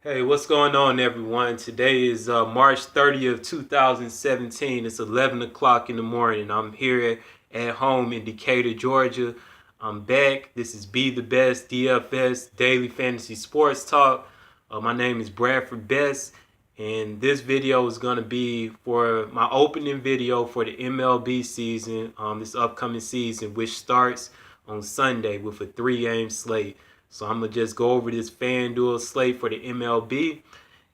Hey, what's going on, everyone? Today is March 30th, 2017. It's 11 o'clock in the morning. I'm here at home in Decatur, Georgia. I'm back. This is Be the Best DFS Daily Fantasy Sports Talk. My name is Bradford Best, and this video is going to be for my opening video for the MLB season, this upcoming season, which starts on Sunday with a 3-game slate. So I'm gonna just go over this Fanduel slate for the MLB,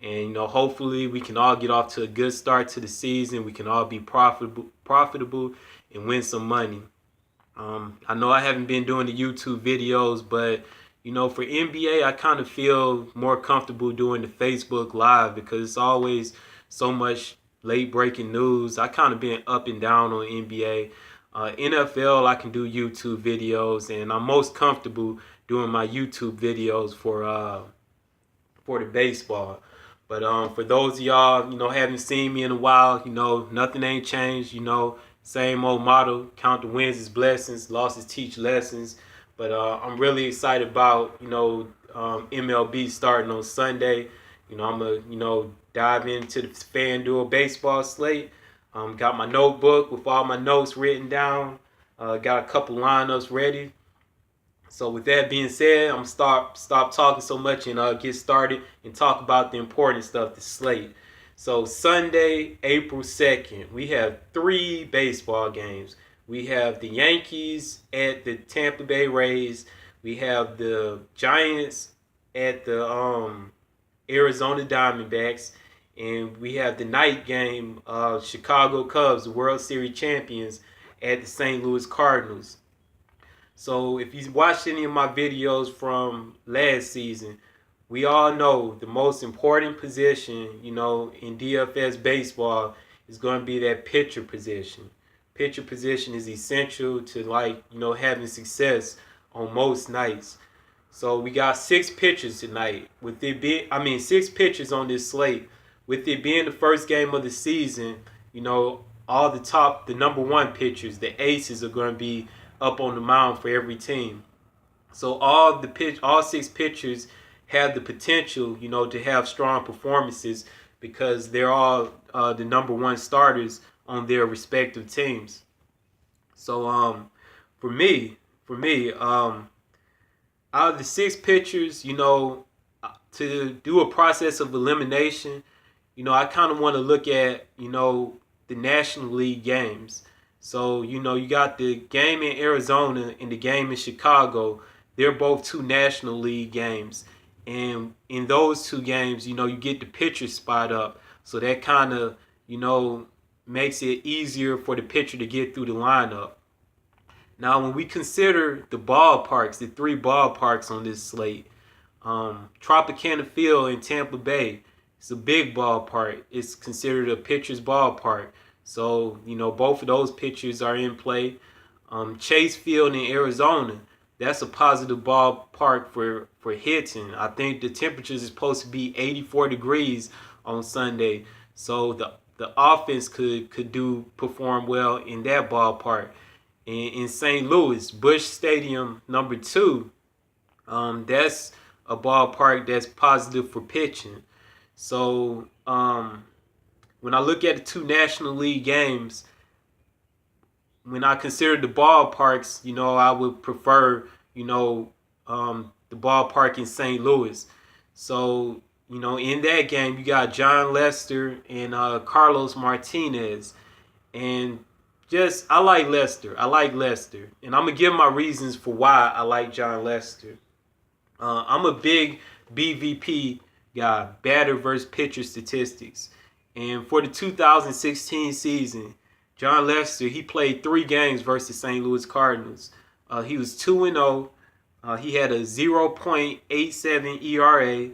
and hopefully we can all get off to a good start to the season. We can all be profitable, and win some money. I know I haven't been doing the YouTube videos, but for NBA, I kind of feel more comfortable doing the Facebook Live because it's always so much late breaking news. I kind of been up and down on NBA. NFL, I can do YouTube videos, and I'm most comfortable doing my YouTube videos for the baseball. But for those of y'all, haven't seen me in a while, nothing ain't changed. Same old motto: count the wins as blessings, losses teach lessons. But I'm really excited about MLB starting on Sunday. I'm gonna dive into the FanDuel baseball slate. Got my notebook with all my notes written down. Got a couple lineups ready. So with that being said, I'm gonna stop talking so much and get started and talk about the important stuff, the slate. So Sunday, April 2nd, we have 3 baseball games. We have the Yankees at the Tampa Bay Rays. We have the Giants at the Arizona Diamondbacks. And we have the night game, Chicago Cubs, the World Series champions, at the St. Louis Cardinals. So if you watched any of my videos from last season, we all know the most important position, in DFS baseball is going to be that pitcher position. Pitcher position is essential to having success on most nights. So we got 6 pitchers tonight. With it being, 6 pitchers on this slate. With it being the first game of the season, all the number 1 pitchers, the aces, are going to be up on the mound for every team. So all 6 pitchers have the potential, to have strong performances because they're all the number 1 starters on their respective teams. So for me, out of the 6 pitchers, to do a process of elimination, I kind of want to look at, the National League games. So, you got the game in Arizona and the game in Chicago. They're both 2 National League games. And in those 2 games, you get the pitcher spot up. So that kind of, makes it easier for the pitcher to get through the lineup. Now, when we consider the ballparks, the 3 ballparks on this slate, Tropicana Field in Tampa Bay, it's a big ballpark. It's considered a pitcher's ballpark. So, both of those pitchers are in play. Chase Field in Arizona, that's a positive ballpark for hitting. I think the temperatures is supposed to be 84 degrees on Sunday. So the offense could perform well in that ballpark. In St. Louis, Busch Stadium number 2, that's a ballpark that's positive for pitching. So when I look at the 2 National League games, when I consider the ballparks, I would prefer, the ballpark in St. Louis. So, in that game, you got John Lester and Carlos Martinez. And I like Lester. And I'm going to give my reasons for why I like John Lester. I'm a big BVP guy, batter versus pitcher statistics. And for the 2016 season, John Lester, he played 3 games versus St. Louis Cardinals. He was 2-0. He had a 0.87 ERA,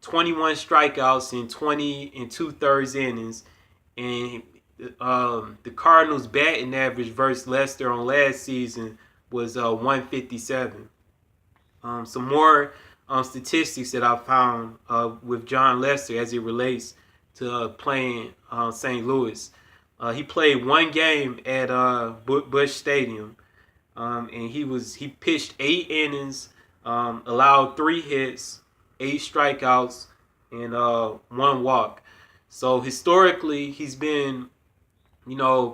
21 strikeouts in 20 and 2/3 innings. And the Cardinals' batting average versus Lester on last season was 157. Some more statistics that I found with John Lester as it relates to playing St. Louis. He played 1 game at Busch Stadium, and he pitched 8 innings, allowed 3 hits, 8 strikeouts, and 1 walk. So historically, he's been,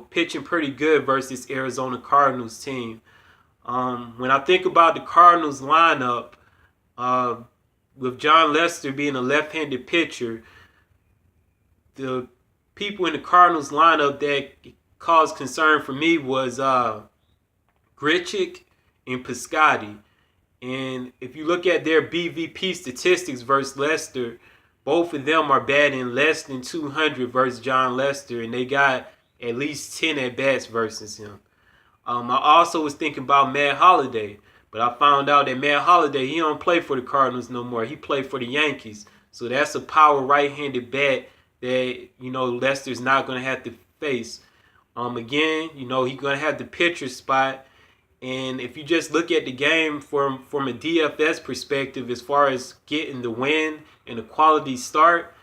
pitching pretty good versus Arizona Cardinals team. When I think about the Cardinals lineup, uh, with John Lester being a left-handed pitcher, the people in the Cardinals lineup that caused concern for me was Grichuk and Piscotty. And if you look at their BVP statistics versus Lester, both of them are batting less than 200 versus John Lester, and they got at least 10 at-bats versus him. I also was thinking about Matt Holliday, but I found out that Matt Holliday, he don't play for the Cardinals no more. He played for the Yankees. So that's a power right-handed bat that, Lester's not going to have to face. Again, he's going to have the pitcher spot. And if you just look at the game from a DFS perspective, as far as getting the win and a quality start,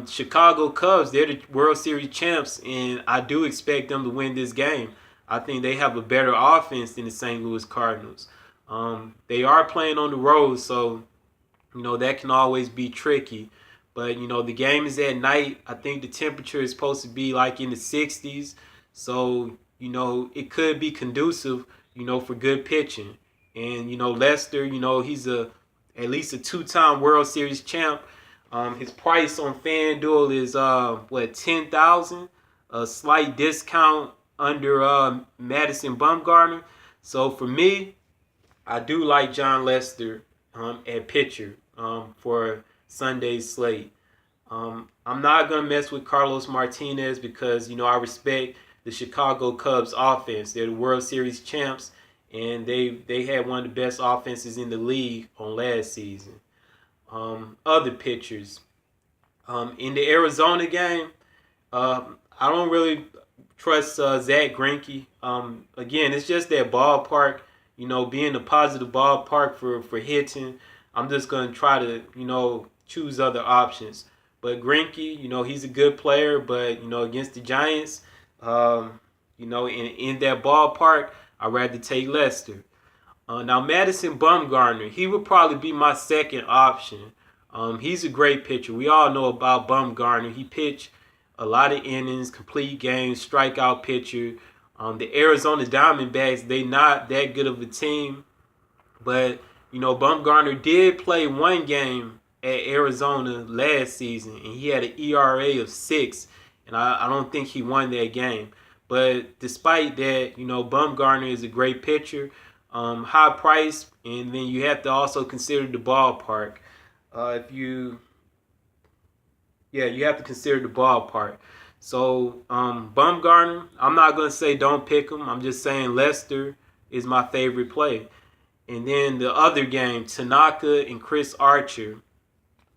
Chicago Cubs, they're the World Series champs, and I do expect them to win this game. I think they have a better offense than the St. Louis Cardinals. They are playing on the road, so, that can always be tricky. But, the game is at night. I think the temperature is supposed to be like in the 60s. So, it could be conducive, for good pitching. And, Lester, he's at least a 2-time World Series champ. His price on Fanduel is, $10,000? A slight discount under Madison Bumgarner. So for me, I do like John Lester at pitcher for Sunday's slate. I'm not going to mess with Carlos Martinez because, I respect the Chicago Cubs offense. They're the World Series champs, and they had one of the best offenses in the league on last season. Other pitchers. In the Arizona game, I don't really trust Zach Greinke. Again, it's just that ballpark, being a positive ballpark for hitting. I'm just going to try to, choose other options. But Greinke, he's a good player, but, against the Giants, in that ballpark, I'd rather take Lester. Now, Madison Bumgarner, he would probably be my second option. He's a great pitcher. We all know about Bumgarner. He pitched a lot of innings, complete games, strikeout pitcher. The Arizona Diamondbacks, they not that good of a team. But, Bumgarner did play one game at Arizona last season, and he had an ERA of 6, and I don't think he won that game. But despite that, Bumgarner is a great pitcher, high price, and then you have to also consider the ballpark. You have to consider the ballpark. So, Bumgarner, I'm not going to say don't pick him. I'm just saying Lester is my favorite play. And then the other game, Tanaka and Chris Archer.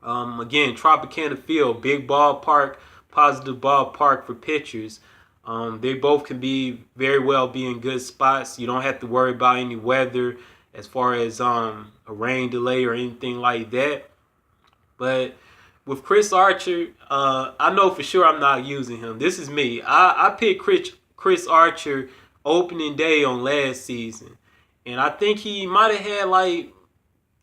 Again, Tropicana Field, big ballpark, positive ballpark for pitchers. They both can very well be in good spots. You don't have to worry about any weather as far as a rain delay or anything like that. But with Chris Archer, I know for sure I'm not using him. This is me. I picked Chris Archer opening day on last season. And I think he might have had like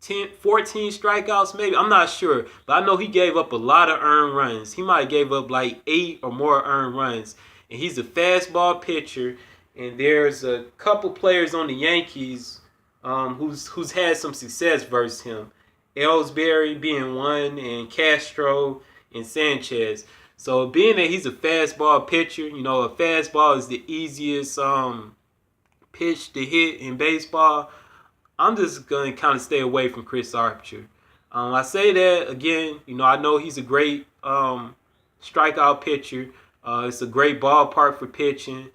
14 strikeouts maybe. I'm not sure. But I know he gave up a lot of earned runs. He might have gave up like 8 or more earned runs. And he's a fastball pitcher. And there's a couple players on the Yankees who's had some success versus him. Ellsbury being one, and Castro and Sanchez. So being that he's a fastball pitcher, a fastball is the easiest pitch to hit in baseball. I'm just going to kind of stay away from Chris Archer. I say that, again, I know he's a great strikeout pitcher. It's a great ballpark for pitching.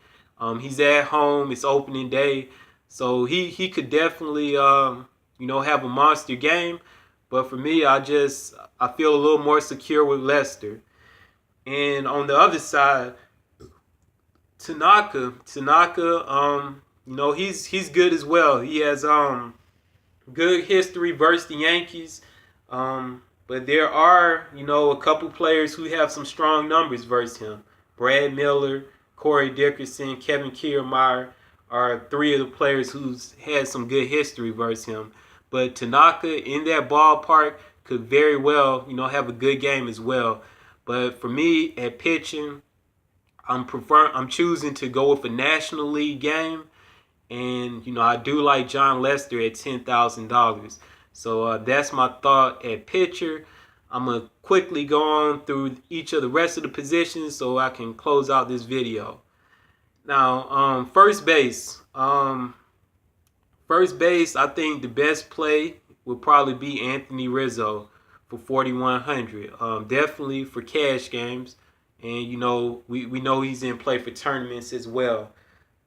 He's at home. It's opening day. So he could definitely, have a monster game. But for me, I feel a little more secure with Lester. And on the other side, Tanaka, he's good as well. He has good history versus the Yankees. But there are, a couple players who have some strong numbers versus him. Brad Miller, Corey Dickerson, Kevin Kiermaier are 3 of the players who's had some good history versus him. But Tanaka in that ballpark, could very well, have a good game as well. But for me at pitching, I'm choosing to go with a National League game, and I do like John Lester at $10,000. So that's my thought at pitcher. I'm gonna quickly go on through each of the rest of the positions so I can close out this video. Now, first base. First base, I think the best play would probably be Anthony Rizzo for 4,100. Definitely for cash games, and we know he's in play for tournaments as well.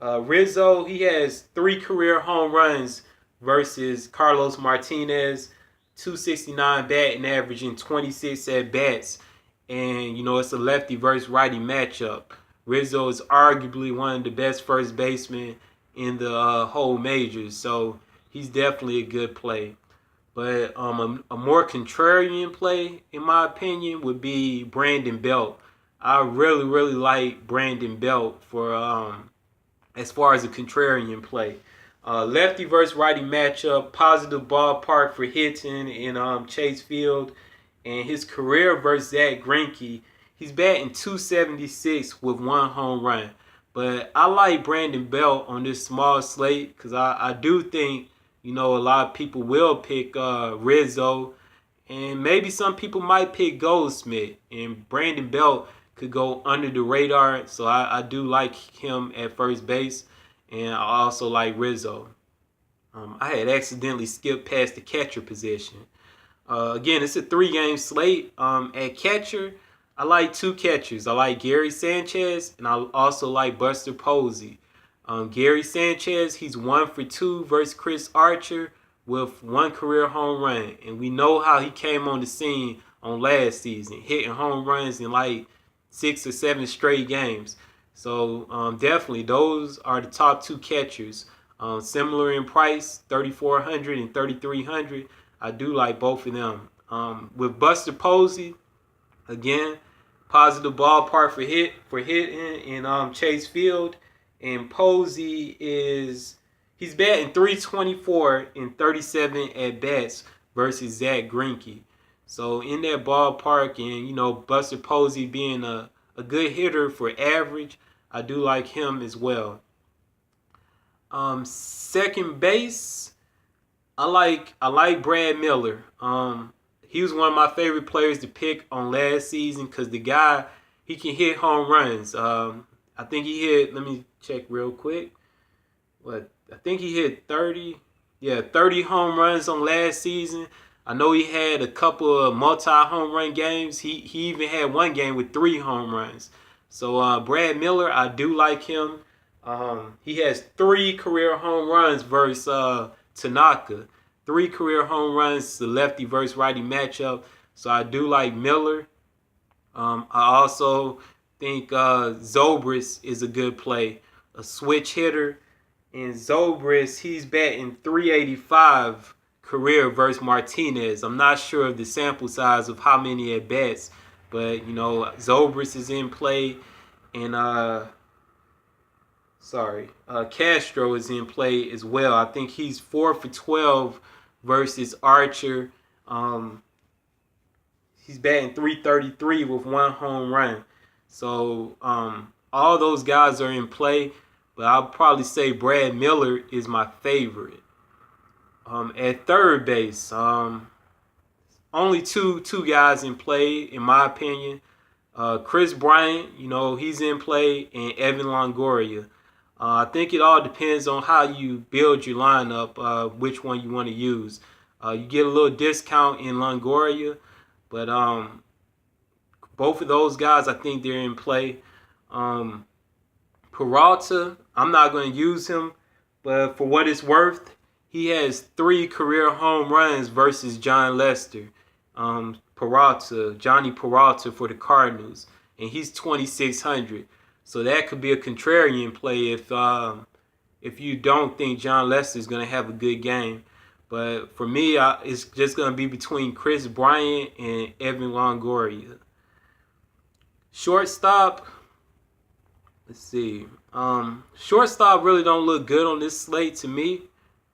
Rizzo, he has 3 career home runs versus Carlos Martinez, 269 batting average and 26 at bats, and it's a lefty versus righty matchup. Rizzo is arguably one of the best first basemen in the whole majors, so he's definitely a good play. But a more contrarian play, in my opinion, would be Brandon Belt. I really like Brandon Belt for as far as a contrarian play. Lefty versus righty matchup, positive ballpark for hitting in Chase Field, and his career versus Zach Greinke, he's batting .276 with 1 home run. But I like Brandon Belt on this small slate because I do think, a lot of people will pick Rizzo, and maybe some people might pick Goldsmith. And Brandon Belt could go under the radar, so I do like him at first base, and I also like Rizzo. I had accidentally skipped past the catcher position. Again, it's a 3-game slate. At catcher, I like 2 catchers. I like Gary Sanchez, and I also like Buster Posey. Gary Sanchez, he's 1 for 2 versus Chris Archer with 1 career home run. And we know how he came on the scene on last season, hitting home runs in like 6 or 7 straight games. So definitely those are the top 2 catchers. Similar in price, $3,400 and $3,300. I do like both of them. With Buster Posey, again, positive ballpark for hitting in Chase Field, and Posey he's batting .324 in 37 at bats versus Zach Greinke. So in that ballpark, and Buster Posey being a good hitter for average, I do like him as well. Second base, I like Brad Miller. He was one of my favorite players to pick on last season because the guy, he can hit home runs. I think he hit, let me check real quick. I think he hit 30 home runs on last season. I know he had a couple of multi-home run games. He even had one game with 3 home runs. So Brad Miller, I do like him. He has 3 career home runs versus Tanaka. 3 career home runs, the lefty versus righty matchup. So I do like Miller. I also think Zobrist is a good play, a switch hitter. And Zobrist, he's batting .385 career versus Martinez. I'm not sure of the sample size of how many at bats, but Zobrist is in play, and Castro is in play as well. I think he's 4 for 12 versus Archer. He's batting .333 with 1 home run. So all those guys are in play, but I'll probably say Brad Miller is my favorite. At third base, only two guys in play, in my opinion. Chris Bryant, he's in play, and Evan Longoria. I think it all depends on how you build your lineup, which one you want to use. You get a little discount in Longoria, but both of those guys, I think they're in play. Peralta, I'm not going to use him, but for what it's worth, he has 3 career home runs versus John Lester. Johnny Peralta for the Cardinals, and he's 2,600. So that could be a contrarian play if you don't think John Lester is going to have a good game. But for me, it's just going to be between Chris Bryant and Evan Longoria. Shortstop, let's see. Shortstop really don't look good on this slate to me,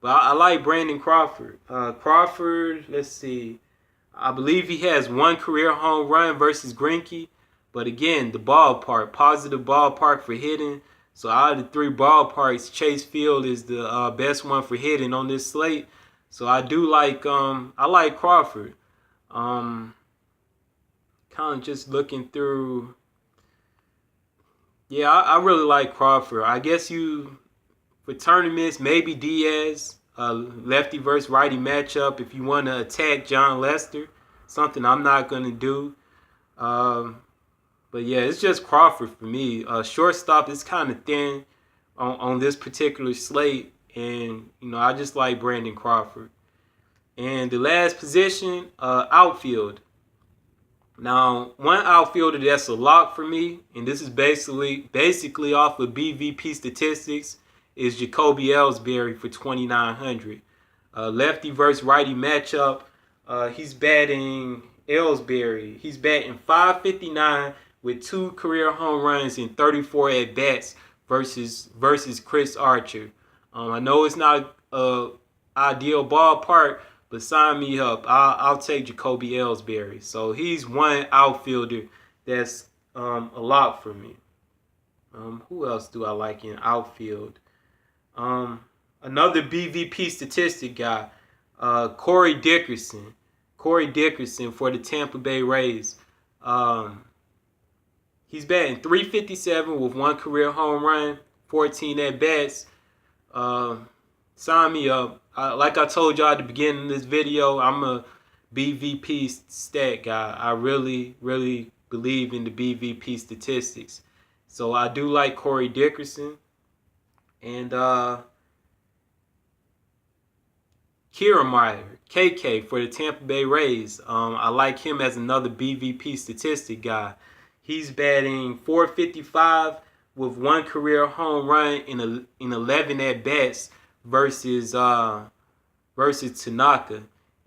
but I like Brandon Crawford. Let's see. I believe he has one career home run versus Greinke. But again, the ballpark, positive ballpark for hitting. So out of the three ballparks, Chase Field is the best one for hitting on this slate. So I do like I like Crawford. Um, Kind of just looking through. Yeah, I really like Crawford. I guess for tournaments, maybe Diaz, lefty versus righty matchup. If you want to attack John Lester, something I'm not gonna do. Um, but yeah, it's just Crawford for me. Shortstop is kind of thin on this particular slate, and I just like Brandon Crawford. And the last position, outfield. Now, one outfielder that's a lock for me, and this is basically off of BVP statistics, is Jacoby Ellsbury for 2,900. Lefty versus righty matchup. He's batting He's batting 559 with 2 career home runs and 34 at bats versus Chris Archer. I know it's not a ideal ballpark, but sign me up. I'll take Jacoby Ellsbury. So he's one outfielder that's a lot for me. Who else do I like in outfield? Another BVP statistic guy, Corey Dickerson. Corey Dickerson for the Tampa Bay Rays. He's batting 357 with 1 career home run, 14 at bats. Sign me up. Like I told y'all at the beginning of this video, I'm a BVP stat guy. I really, really believe in the BVP statistics. So I do like Corey Dickerson. And Kiermaier, KK for the Tampa Bay Rays. I like him as another BVP statistic guy. He's batting 455 with 1 career home run in 11 at bats versus Tanaka.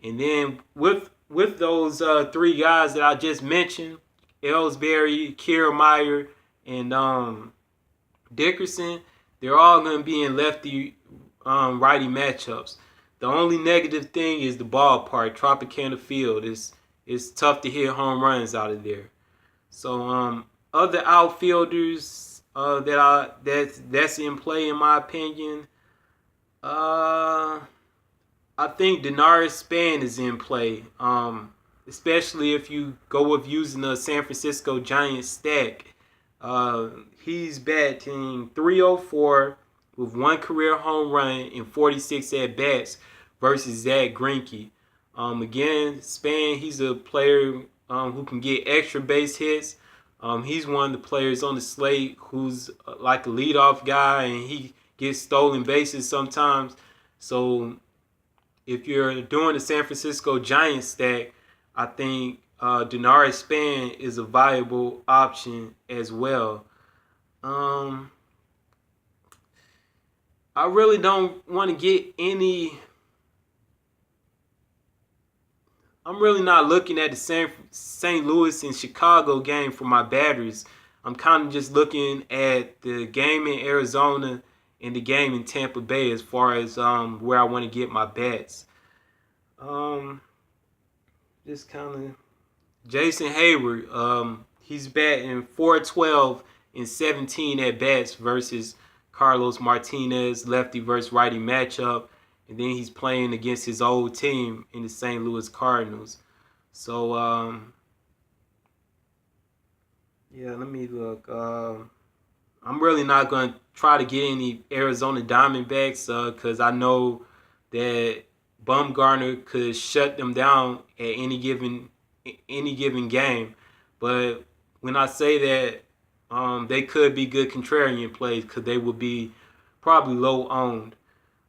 And then with those 3 guys that I just mentioned, Ellsbury, Kiermaier, and Dickerson, they're all going to be in lefty righty matchups. The only negative thing is the ballpark, Tropicana Field. It's tough to hit home runs out of there. So other outfielders that's in play in my opinion. I think Denarius Span is in play, especially if you go with using a San Francisco Giants stack. He's batting 304 with 1 career home run and 46 at bats versus Zach Greinke. Again, Span, he's a player who can get extra base hits. He's one of the players on the slate who's like a leadoff guy, and he gets stolen bases sometimes. So if you're doing the San Francisco Giants stack, I think Denarius Span is a viable option as well. I really don't want to get any. I'm really not looking at the St. Louis and Chicago game for my batters. I'm kind of just looking at the game in Arizona and the game in Tampa Bay as far as where I want to get my bats. Just kind of Jason Hayward. He's batting 412 in 17 at bats versus Carlos Martinez, lefty versus righty matchup. And then he's playing against his old team in the St. Louis Cardinals. So, yeah, let me look. I'm really not going to try to get any Arizona Diamondbacks because I know that Bumgarner could shut them down at any given game. But when I say that, they could be good contrarian plays because they would be probably low owned.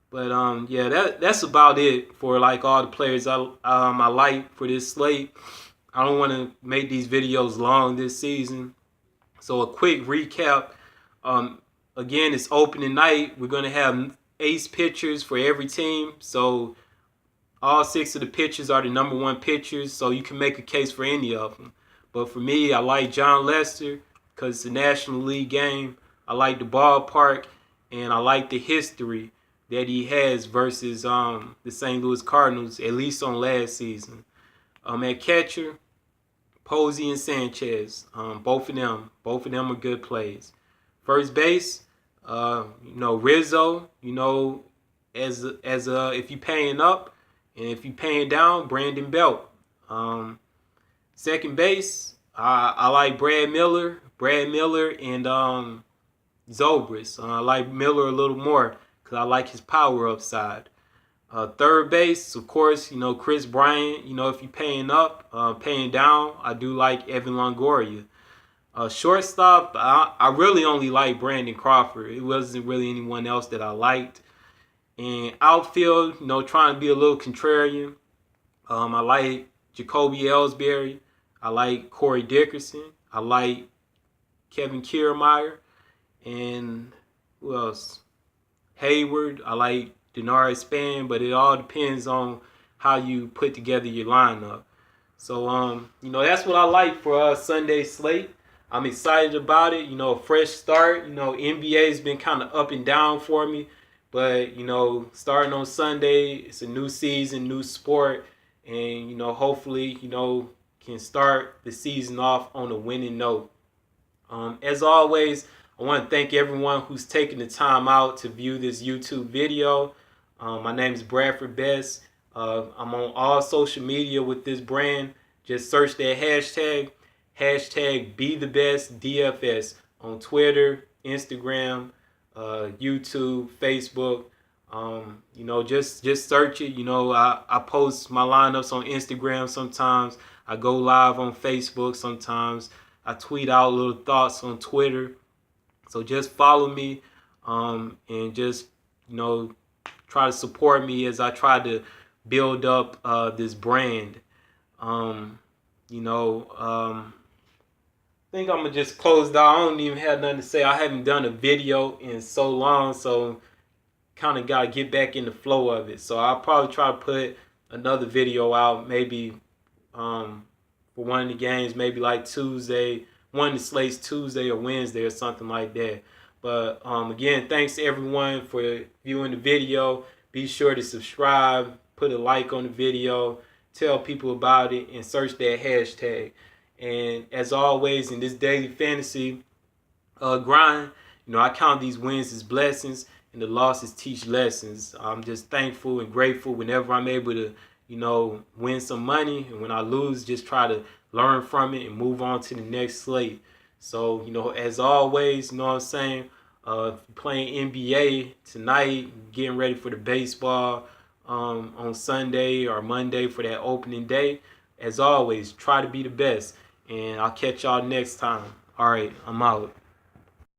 But yeah, that's about it for like all the players I like for this slate. I don't want to make these videos long this season, so a quick recap. Again, it's opening night. We're gonna have ace pitchers for every team, so all 6 of the pitchers are the number 1 pitchers, so you can make a case for any of them. But for me, I like John Lester because it's a National League game. I like the ballpark, and I like the history that he has versus the St. Louis Cardinals, at least on last season. At catcher, Posey and Sanchez. Both of them are good plays. First base, Rizzo. As if you paying up, and if you paying down, Brandon Belt. Second base, I like Brad Miller and Zobrist. I like Miller a little more because I like his power upside. Third base, of course, Chris Bryant. If you're paying up, paying down, I do like Evan Longoria. Shortstop, I really only like Brandon Crawford. It wasn't really anyone else that I liked. And outfield, trying to be a little contrarian. I like Jacoby Ellsbury. I like Corey Dickerson. I like Kevin Kiermaier. And who else? Hayward. I like Denard Span, but it all depends on how you put together your lineup. So, that's what I like for Sunday slate. I'm excited about it. A fresh start. NBA's been kind of up and down for me. But, starting on Sunday, it's a new season, new sport. And, hopefully, can start the season off on a winning note. As always, I want to thank everyone who's taken the time out to view this YouTube video. My name is Bradford Best. I'm on all social media with this brand. Just search that hashtag BeTheBestDFS on Twitter, Instagram, YouTube, Facebook. Just search it. I post my lineups on Instagram sometimes. I go live on Facebook sometimes. I tweet out little thoughts on Twitter. So just follow me and just, try to support me as I try to build up this brand. I think I'm going to just close down. I don't even have nothing to say. I haven't done a video in so long, so kind of got to get back in the flow of it. So I'll probably try to put another video out maybe for one of the games, maybe like Tuesday, one of the slates Tuesday or Wednesday or something like that. But again, thanks to everyone for viewing the video. Be sure to subscribe, put a like on the video, tell people about it, and search that hashtag. And as always, in this daily fantasy grind, I count these wins as blessings and the losses teach lessons. I'm just thankful and grateful whenever I'm able to, win some money. And when I lose, just try to learn from it and move on to the next slate. So, as always, what I'm saying? Playing NBA tonight, getting ready for the baseball on Sunday or Monday for that opening day. As always, try to be the best. And I'll catch y'all next time. All right, I'm out.